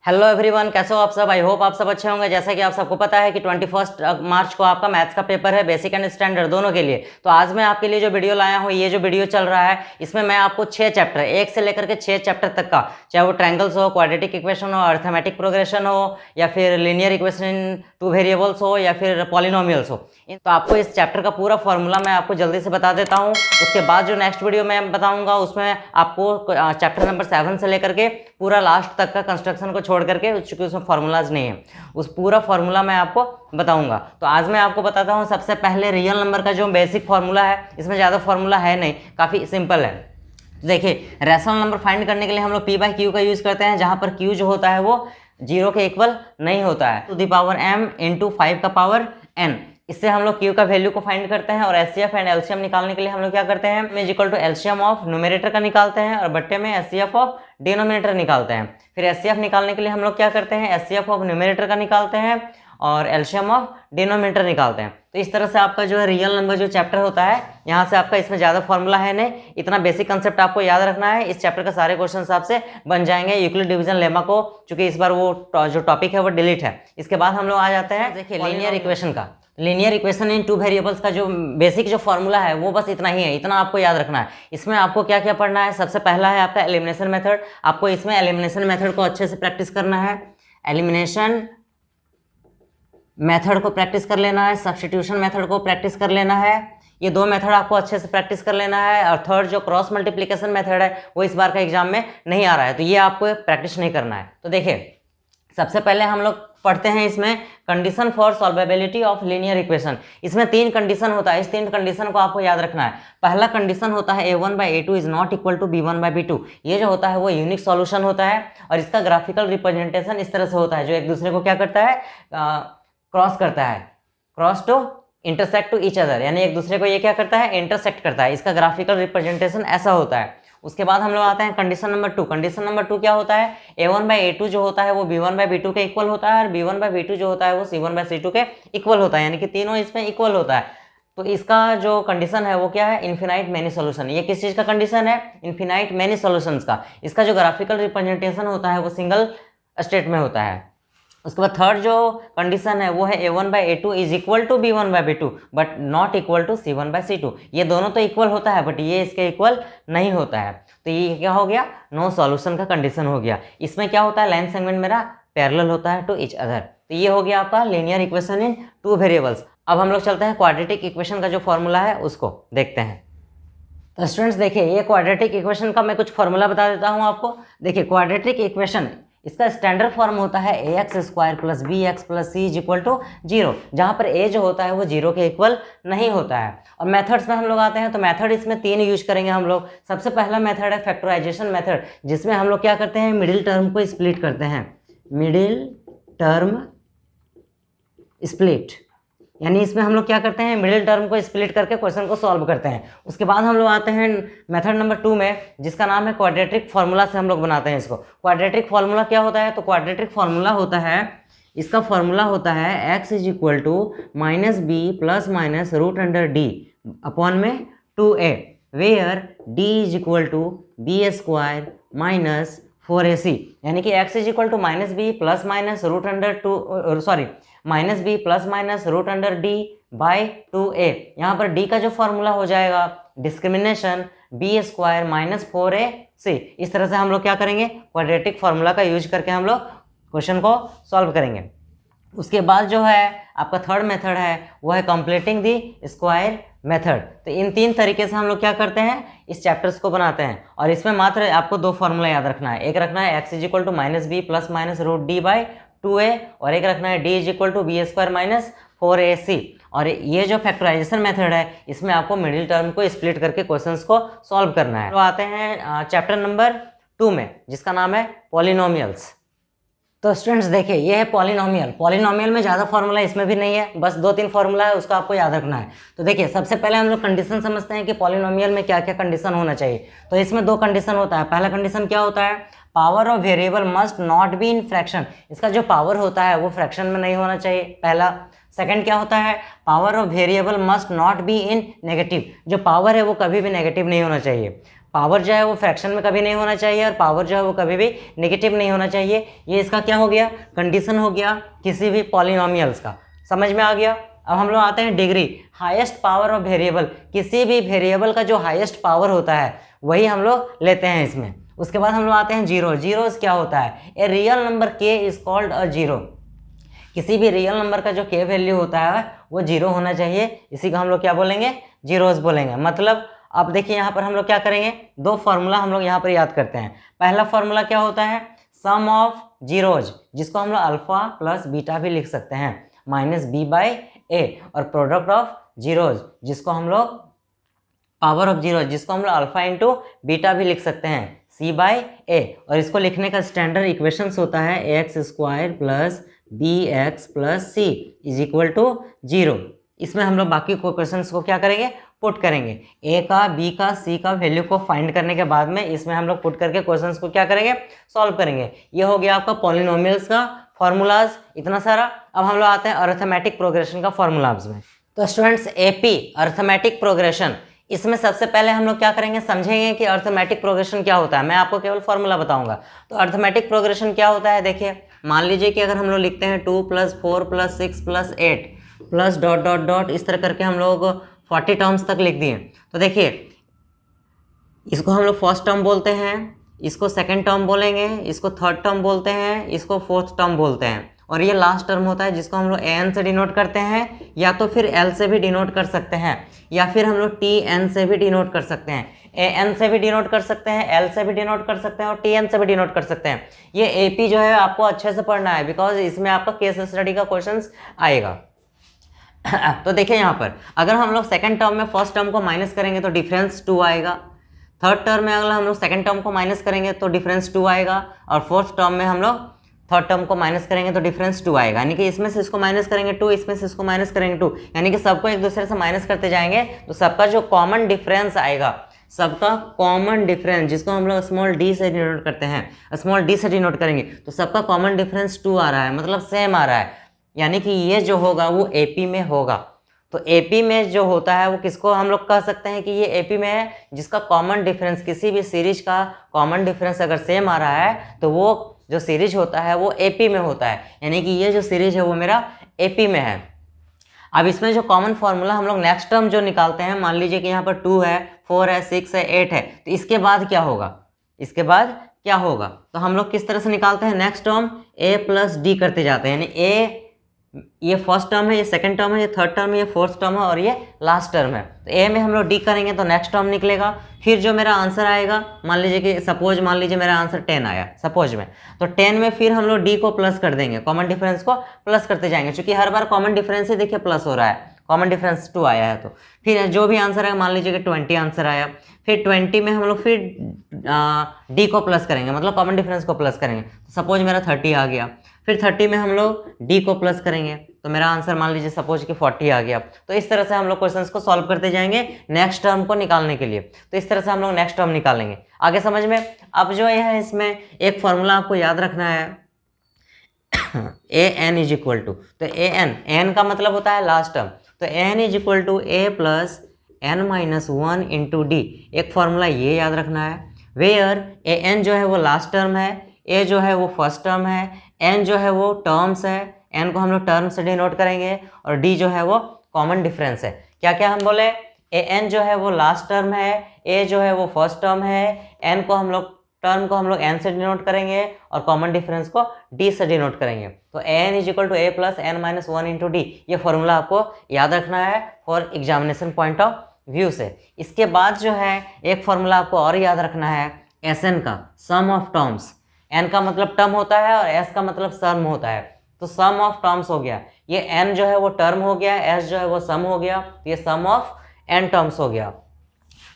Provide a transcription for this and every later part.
Hello everyone, कैसे हो आप सब। आई होप आप सब अच्छे होंगे। जैसा कि आप सबको पता है कि 21 मार्च को आपका मैथ्स का पेपर है, बेसिक एंड स्टैंडर्ड दोनों के लिए। तो आज मैं आपके लिए जो वीडियो लाया हूँ, ये जो वीडियो चल रहा है, इसमें मैं आपको 6 चैप्टर, 1 से लेकर के 6 चैप्टर तक का, चाहे वो ट्रायंगल्स हो, क्वाड्रेटिक इक्वेशन हो, अर्थमेटिक प्रोग्रेशन हो, या फिर लीनियर इक्वेशन टू वेरिएबल्स हो, या फिर पॉलिनोमियल्स हो, तो आपको इस चैप्टर का पूरा फॉर्मूला मैं आपको जल्दी से बता देता हूँ। उसके बाद जो नेक्स्ट वीडियो मैं बताऊँगा उसमें आपको चैप्टर नंबर 7 से लेकर के पूरा लास्ट तक का कंस्ट्रक्शन को छोड़ करके, चूंकि उसमें फार्मूलाज नहीं है, उस पूरा फार्मूला मैं आपको बताऊंगा। तो आज मैं आपको बताता हूं सबसे पहले रियल नंबर का जो बेसिक फार्मूला है। इसमें ज़्यादा फार्मूला है नहीं, काफ़ी सिंपल है। तो देखिए, रैशनल नंबर फाइंड करने के लिए हम लोग p बाई क्यू का यूज़ करते हैं, जहां पर q जो होता है वो 0 के इक्वल नहीं होता है। To the power m into 5 का पावर n, इससे हम लोग q का वैल्यू को फाइंड करते हैं। और एचसीएफ एंड एलसीएम निकालने के लिए हम लोग क्या करते हैं, m equal to LCM of numerator का निकालते हैं और बट्टे में एचसीएफ ऑफ डिनोमिनेटर निकालते हैं। फिर एचसीएफ निकालने के लिए हम लोग क्या करते हैं, एचसीएफ ऑफ न्यूमरेटर का निकालते हैं और एलसीएम ऑफ डिनोमिनेटर निकालते हैं। तो इस तरह से आपका जो है रियल नंबर जो चैप्टर होता है, यहाँ से आपका इसमें ज़्यादा फॉर्मूला है नहीं, इतना बेसिक कंसेप्ट आपको याद रखना है। इस चैप्टर का सारे क्वेश्चन आपसे बन जाएंगे यूक्लिड डिवीजन लेमा को, चूंकि इस बार वो जो टॉपिक है वो डिलीट है। इसके बाद हम लोग आ जाते हैं, देखिए, लीनियर इक्वेशन का। Linear equation in two variables का जो बेसिक जो फॉर्मूला है वो बस इतना ही है, इतना आपको याद रखना है। इसमें आपको क्या क्या पढ़ना है, सबसे पहला है आपका एलिमिनेशन मेथड। आपको इसमें एलिमिनेशन मेथड को अच्छे से प्रैक्टिस करना है, एलिमिनेशन मेथड को प्रैक्टिस कर लेना है, सब्स्टिट्यूशन मेथड को प्रैक्टिस कर लेना है। ये दो मेथड आपको अच्छे से प्रैक्टिस कर लेना है। और थर्ड जो क्रॉस मल्टीप्लिकेशन मेथड है वो इस बार का एग्जाम में नहीं आ रहा है, तो ये आपको प्रैक्टिस नहीं करना है। तो देखिए, सबसे पहले हम लोग पढ़ते हैं इसमें condition for solvability of linear equation. इसमें 3 कंडीशन होता है, इस 3 कंडीशन को आपको याद रखना है। पहला कंडीशन होता है a1 by a2 is not equal to b1 by b2। ये जो होता है वो यूनिक सॉल्यूशन होता है और इसका ग्राफिकल रिप्रेजेंटेशन इस तरह से होता है, जो एक दूसरे को क्या करता है, क्रॉस करता है, cross to intersect to each other, यानी एक दूसरे को ये क्या करता है, इंटरसेक्ट करता है। इसका ग्राफिकल रिप्रेजेंटेशन ऐसा होता है। उसके बाद हम लोग आते हैं कंडीशन नंबर 2। कंडीशन नंबर 2 क्या होता है, a1 बाई a2 जो होता है वो b1 बाई b2 के इक्वल होता है और b1 बाई b2 जो होता है वो c1 बाई c2 के इक्वल होता है, यानी कि तीनों इसमें इक्वल होता है। तो इसका जो कंडीशन है वो क्या है, इन्फिनाइट मैनी सॉल्यूशन। ये किस चीज़ का कंडीशन है, इन्फिनाइट मैनी सॉल्यूशंस का। इसका जो ग्राफिकल रिप्रेजेंटेशन होता है वो सिंगल स्टेट में होता है। उसके बाद थर्ड जो कंडीशन है वो है a1 by a2 is equal to b1 by b2 but not equal to c1 by c2। ये दोनों तो इक्वल होता है बट ये इसके इक्वल नहीं होता है, तो ये क्या हो गया, नो सॉल्यूशन का कंडीशन हो गया। इसमें क्या होता है, लाइन सेगमेंट मेरा पैरेलल होता है टू ईच अदर। तो ये हो गया आपका linear equation in two variables. अब हम लोग चलते हैं क्वाड्रेटिक इक्वेशन का जो फॉर्मूला है उसको देखते हैं। तो स्टूडेंट्स देखिए, ये क्वाड्रेटिक इक्वेशन का मैं कुछ फॉर्मूला बता देता हूँ आपको। देखिए, क्वाड्रेटिक इक्वेशन इसका स्टैंडर्ड फॉर्म होता है ax square plus b x plus c is equal to 0, जहाँ पर a जो होता है वो 0 के इक्वल नहीं होता है। और मेथड्स में हम लोग आते हैं, तो मेथड इसमें 3 यूज करेंगे हम लोग। सबसे पहला मेथड है फैक्टराइजेशन मेथड, जिसमें हम लोग क्या करते हैं, मिडिल टर्म को स्प्लिट करते हैं, मिडिल टर्म स्प्लिट, यानी इसमें हम लोग क्या करते हैं, मिडिल टर्म को स्प्लिट करके क्वेश्चन को सॉल्व करते हैं। उसके बाद हम लोग आते हैं मेथड नंबर 2 में, जिसका नाम है क्वाड्रेटिक फार्मूला से हम लोग बनाते हैं इसको। क्वाड्रेटिक फार्मूला क्या होता है, तो क्वाड्रेटिक फार्मूला होता है, इसका फार्मूला होता है x is equal to minus B plus minus root under d upon में 2a, where d is equal to B square minus 4ac, यानी कि x is equal to minus B plus minus root under minus B plus minus root under d by 2a। यहाँ पर d का जो formula हो जाएगा discrimination B square minus 4ac। इस तरह से हम लोग क्या करेंगे, क्वाड्रेटिक फार्मूला का यूज करके हम लोग क्वेश्चन को सॉल्व करेंगे। उसके बाद जो है आपका थर्ड मेथड है वो है कंप्लीटिंग दी स्क्वायर मेथड। तो इन 3 तरीके से हम लोग क्या करते हैं, इस चैप्टर्स को बनाते हैं। और इसमें मात्र आपको 2 फॉर्मूला याद रखना है। एक रखना है x is equal to minus B plus minus root D by 2a, और एक रखना है d is equal to B square minus 4ac। और ये जो फैक्टराइजेशन मेथड है, इसमें आपको मिडिल टर्म को स्प्लिट करके क्वेश्चंस को सॉल्व करना है। तो आते हैं चैप्टर नंबर 2 में, जिसका नाम है पॉलिनोमियल्स। तो स्टूडेंट्स देखिए, ये है पॉलिनोमियल। पॉलिनोमियल में ज़्यादा फार्मूला इसमें भी नहीं है, बस 2-3 फार्मूला है, उसका आपको याद रखना है। तो देखिए, सबसे पहले हम लोग कंडीशन समझते हैं कि पॉलिनोमियल में क्या क्या कंडीशन होना चाहिए। तो इसमें 2 कंडीशन होता है। पहला कंडीशन क्या होता है, power of variable must not be in fraction. इसका जो पावर होता है वो फ्रैक्शन में नहीं होना चाहिए, पहला। सेकंड क्या होता है, power of variable must not be in negative. जो पावर है वो कभी भी नेगेटिव नहीं होना चाहिए। पावर जो है वो फ्रैक्शन में कभी नहीं होना चाहिए और पावर जो है वो कभी भी नेगेटिव नहीं होना चाहिए। ये इसका क्या हो गया, कंडीशन हो गया किसी भी पॉलिनोमियल्स का। समझ में आ गया। अब हम लोग आते हैं degree, highest power of variable. किसी भी वेरिएबल का जो हाईएस्ट पावर होता है वही हम लोग लेते हैं इसमें। उसके बाद हम लोग आते हैं जीरो। जीरोस क्या होता है, ए रियल नंबर के इज कॉल्ड अ जीरो। किसी भी रियल नंबर का जो के वैल्यू होता है वो जीरो होना चाहिए, इसी को हम लोग क्या बोलेंगे, जीरोस बोलेंगे। मतलब अब देखिए यहाँ पर हम लोग क्या करेंगे, दो फार्मूला हम लोग यहाँ पर याद करते हैं। पहला फार्मूला क्या होता है, सम ऑफ जीरोज, जिसको हम लोग अल्फा प्लस बीटा भी लिख सकते हैं, माइनस बी बाई ए, और प्रोडक्ट ऑफ जीरोज जिसको हम लोग पावर ऑफ जीरो, जिसको हम लोग अल्फा इंटू बीटा भी लिख सकते हैं, सी बाई ए। और इसको लिखने का स्टैंडर्ड इक्वेशंस होता है a x square plus b x plus c is equal to zero. इसमें हम लोग बाकी क्वेश्चंस को क्या करेंगे, पुट करेंगे। ए का, बी का, सी का वैल्यू को फाइंड करने के बाद में इसमें हम लोग पुट करके क्वेश्चंस को क्या करेंगे, सॉल्व करेंगे। ये हो गया आपका पॉलिनोमियल्स का फॉर्मूलाज, इतना सारा। अब हम लोग आते हैं अरिथमेटिक प्रोग्रेशन का फॉर्मूलाज में। तो स्टूडेंट्स एपी अरिथमेटिक प्रोग्रेशन, इसमें सबसे पहले हम लोग क्या करेंगे, समझेंगे कि अरिथमेटिक प्रोग्रेशन क्या होता है। मैं आपको केवल फॉर्मूला बताऊंगा। तो अरिथमेटिक प्रोग्रेशन क्या होता है, देखिए मान लीजिए कि अगर हम लोग लिखते हैं 2 + 4 + 6 + 8 प्लस डॉट डॉट डॉट, इस तरह करके हम लोग 40 टर्म्स तक लिख दिए। तो देखिए इसको हम लोग फर्स्ट टर्म बोलते हैं, इसको सेकंड टर्म बोलेंगे, इसको थर्ड टर्म बोलते हैं, इसको फोर्थ टर्म बोलते हैं, और ये लास्ट टर्म होता है जिसको हम लोग एन से डिनोट करते हैं, या तो फिर एल से भी डिनोट कर सकते हैं, या फिर हम लोग टी एन से भी डिनोट कर सकते हैं। ए एन से भी डिनोट कर सकते हैं, एल से भी डिनोट कर सकते हैं, और टी एन से भी डिनोट कर सकते हैं। ये एपी जो है आपको अच्छे से पढ़ना है, बिकॉज इसमें आपका केस स्टडी का क्वेश्चन आएगा। तो देखिए यहाँ पर अगर हम लोग सेकंड टर्म में फर्स्ट टर्म को माइनस करेंगे तो डिफरेंस 2 आएगा। थर्ड टर्म में अगर हम लोग सेकंड टर्म को माइनस करेंगे तो डिफरेंस 2 आएगा, और फोर्थ टर्म में हम लोग थर्ड टर्म को माइनस करेंगे तो डिफरेंस 2 आएगा। यानी कि इसमें से इसको माइनस करेंगे 2, इसमें से इसको माइनस करेंगे 2, यानी कि सबको एक दूसरे से माइनस करते जाएंगे तो सबका जो कॉमन डिफरेंस आएगा, सबका कॉमन डिफरेंस जिसको हम लोग स्मॉल डी से डिनोट करते हैं, स्मॉल डी से डिनोट करेंगे तो सबका कॉमन डिफरेंस 2 आ रहा है, मतलब सेम आ रहा है। यानी कि ये जो होगा वो एपी में होगा। तो एपी में जो होता है वो किसको हम लोग कह सकते हैं कि ये एपी में है, जिसका कॉमन डिफरेंस, किसी भी सीरीज का कॉमन डिफरेंस अगर सेम आ रहा है तो वो जो सीरीज होता है वो एपी में होता है। यानी कि ये जो सीरीज है वो मेरा एपी में है। अब इसमें जो कॉमन फॉर्मूला हम लोग नेक्स्ट टर्म जो निकालते हैं, मान लीजिए कि यहाँ पर 2 है, 4 है, 6 है, 8 है, तो इसके बाद क्या होगा, इसके बाद क्या होगा, तो हम लोग किस तरह से निकालते हैं, नेक्स्ट टर्म ए प्लस डी करते जाते हैं। यानी ए, ये फर्स्ट टर्म है, ये सेकंड टर्म है, ये थर्ड टर्म है, ये फोर्थ टर्म है, और ये लास्ट टर्म है। तो ए में हम लोग डी करेंगे तो नेक्स्ट टर्म निकलेगा। फिर जो मेरा आंसर आएगा, मान लीजिए कि सपोज मान लीजिए मेरा आंसर 10 आया सपोज में, तो 10 में फिर हम लोग डी को प्लस कर देंगे, कॉमन डिफरेंस को प्लस करते जाएंगे, क्योंकि हर बार कॉमन डिफरेंस ही देखिए प्लस हो रहा है, कॉमन डिफरेंस 2 आया है। तो फिर जो भी आंसर है, मान लीजिए कि 20 आंसर आया, फिर 20 में हम लोग फिर डी को प्लस करेंगे, मतलब कॉमन डिफरेंस को प्लस करेंगे। तो सपोज मेरा 30 आ गया, फिर 30 में हम लोग डी को प्लस करेंगे तो मेरा आंसर मान लीजिए सपोज कि 40 आ गया। तो इस तरह से हम लोग क्वेश्चंस को सॉल्व करते जाएंगे नेक्स्ट टर्म को निकालने के लिए। तो इस तरह से हम लोग नेक्स्ट टर्म निकालेंगे। आगे समझ में। अब जो है इसमें एक फॉर्मूला आपको याद रखना है, A N is equal to, तो ए एन का मतलब होता है लास्ट टर्म, तो N is equal to A plus N minus 1 into D. एक फॉर्मूला ये याद रखना है, वेयर ए एन जो है वो लास्ट टर्म है, ए जो है वो फर्स्ट टर्म है, एन जो है वो टर्म्स है, एन को हम लोग टर्म से डिनोट करेंगे, और डी जो है वो कॉमन डिफरेंस है। क्या क्या हम बोले, ए एन जो है वो लास्ट टर्म है, ए जो है वो फर्स्ट टर्म है, एन को हम लोग टर्म को हम लोग एन से डिनोट करेंगे, और कॉमन डिफरेंस को डी से डिनोट करेंगे। तो N is equal to A plus N minus 1 into D, ये फॉर्मूला आपको याद रखना है for examination point of view से। इसके बाद जो है एक फॉर्मूला आपको और याद रखना है, एस एन का, सम ऑफ टर्म्स। एन का मतलब टर्म होता है और एस का मतलब सम होता है, तो सम ऑफ टर्म्स हो गया, ये एन जो है वो टर्म हो गया, एस जो है वो सम हो गया, तो ये सम ऑफ एन टर्म्स हो गया।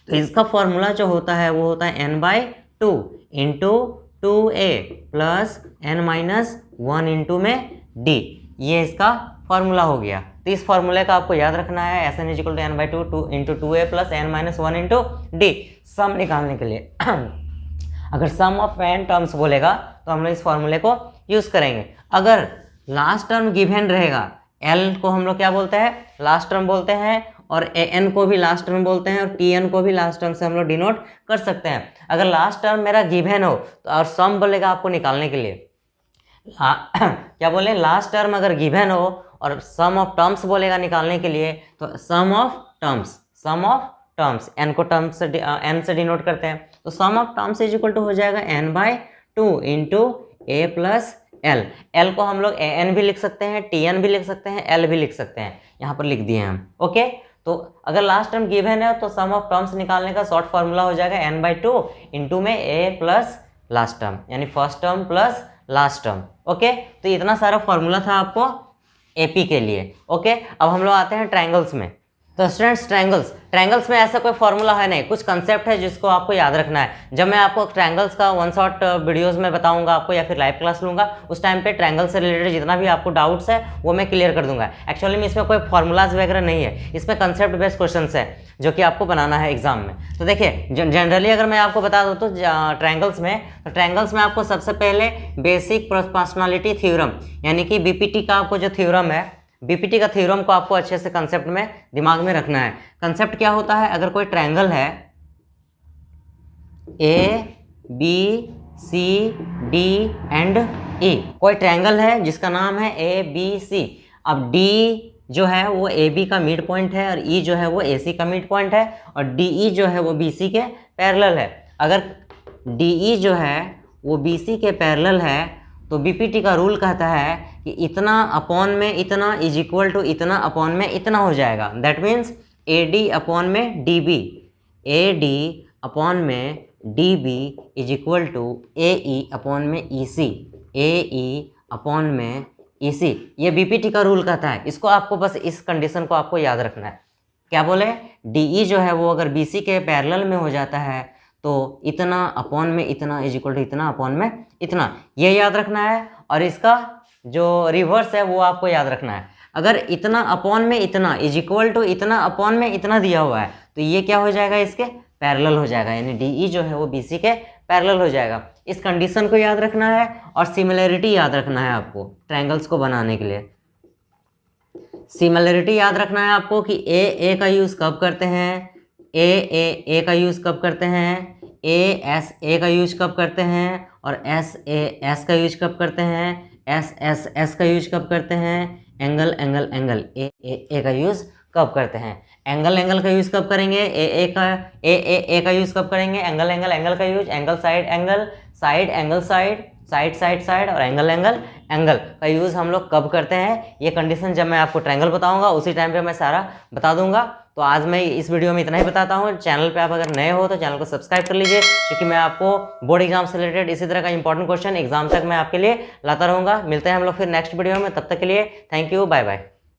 तो इसका फॉर्मूला जो होता है वो होता है n/2 into 2a plus n minus 1 into में d, ये इसका फॉर्मूला हो गया। तो इस फॉर्मूले का आपको याद रखना है, S N is equal to n/2 into 2a plus n minus 1 into d, sum निकालने के लिए। अगर सम ऑफ एन टर्म्स बोलेगा तो हम लोग इस फॉर्मूले को यूज़ करेंगे। अगर लास्ट टर्म गिवन रहेगा, एल को हम लोग क्या बोलते हैं, लास्ट टर्म बोलते हैं, और ए एन को भी लास्ट टर्म बोलते हैं और टी एन को भी लास्ट टर्म से हम लोग डिनोट कर सकते हैं। अगर लास्ट टर्म मेरा गिवन हो तो और सम बोलेगा आपको निकालने के लिए, क्या बोले, लास्ट टर्म अगर गिवन हो और सम ऑफ टर्म्स बोलेगा निकालने के लिए, तो सम ऑफ टर्म्स एन को टर्म्स से एन से डिनोट करते हैं, तो sum of terms is equal to हो जाएगा n by 2 into a plus l. L को हम लोग ए एन भी लिख सकते हैं, टी एन भी लिख सकते हैं, एल भी लिख सकते हैं, यहाँ पर लिख दिए हैं हम। ओके, तो अगर लास्ट टर्म गिवन है तो सम ऑफ टर्म्स निकालने का शॉर्ट फॉर्मूला हो जाएगा एन बाई 2 इंटू में ए प्लस लास्ट टर्म, यानी first term plus last term. Okay, तो इतना सारा फॉर्मूला था आपको एपी के लिए। ओके, अब हम लोग आते हैं ट्रायंगल्स में। तो स्टूडेंट्स ट्रायंगल्स में ऐसा कोई फॉर्मूला है नहीं, कुछ कंसेप्ट है जिसको आपको याद रखना है। जब मैं आपको ट्रायंगल्स का वन शॉट वीडियोस में बताऊंगा आपको या फिर लाइव क्लास लूंगा, उस टाइम पे ट्रायंगल से रिलेटेड जितना भी आपको डाउट्स है वो मैं क्लियर कर दूंगा। एक्चुअली में इसमें कोई फॉर्मूलाज वगैरह नहीं है, इसमें कंसेप्ट बेस्ड क्वेश्चन है जो कि आपको बनाना है एग्जाम में। तो देखिए जनरली अगर मैं आपको बता दूँ तो ट्रायंगल्स में आपको सबसे पहले बेसिक प्रोपोर्शनलिटी थ्योरम यानी कि बीपीटी का आपको जो थ्योरम है, बीपीटी का थ्योरम को आपको अच्छे से कंसेप्ट में दिमाग में रखना है। कंसेप्ट क्या होता है, अगर कोई ट्रायंगल है A B C D and E, कोई ट्रायंगल है जिसका नाम है ए बी सी। अब डी जो है वो ए बी का मिड पॉइंट है और ई जो है वो ए सी का मिड पॉइंट है और डी ई जो है वो बी सी के पैरेलल है। अगर डी ई जो है वो बी सी के पैरेलल है तो बीपीटी का रूल कहता है कि इतना अपॉन में इतना इज इक्वल टू इतना अपॉन में इतना हो जाएगा। That means A D upon में D B, A D upon में D B is equal to A E upon में ई सी, ए ई अपॉन में ई सी। ये बीपीटी का रूल कहता है। इसको आपको बस इस कंडीशन को आपको याद रखना है। क्या बोले, डी ई जो है वो अगर बी सी के पैरेलल में हो जाता है तो इतना अपॉन में इतना इज इक्वल टू इतना अपॉन में इतना, ये याद रखना है। और इसका जो रिवर्स है वो आपको याद रखना है। अगर इतना अपॉन में इतना इज इक्वल टू इतना अपॉन में इतना दिया हुआ है तो ये क्या हो जाएगा, इसके पैरेलल हो जाएगा, यानी डी ई जो है वो बी सी के पैरेलल हो जाएगा। इस कंडीशन को याद रखना है और सिमिलरिटी याद रखना है आपको ट्रायंगल्स को बनाने के लिए। सिमिलरिटी याद रखना है आपको कि ए का यूज़ कब करते हैं, ए का यूज़ कब करते हैं, ए का यूज कब करते हैं और एस का यूज कब करते हैं, एस का यूज कब करते हैं, एंगल ए का यूज कब करते हैं, एंगल का यूज कब करेंगे, ए का यूज कब करेंगे, एंगल का यूज, एंगल साइड और एंगल का यूज़ हम लोग कब करते हैं। ये कंडीशन जब मैं आपको ट्रायंगल बताऊंगा उसी टाइम पे मैं सारा बता दूंगा। तो आज मैं इस वीडियो में इतना ही बताता हूँ। चैनल पे आप अगर नए हो तो चैनल को सब्सक्राइब कर लीजिए, क्योंकि मैं आपको बोर्ड एग्जाम से रिलेटेड इसी तरह का इंपॉर्टेंट क्वेश्चन एग्जाम तक मैं आपके लिए लाता रहूँगा। मिलते हैं हम लोग फिर नेक्स्ट वीडियो में, तब तक के लिए थैंक यू, बाय बाय।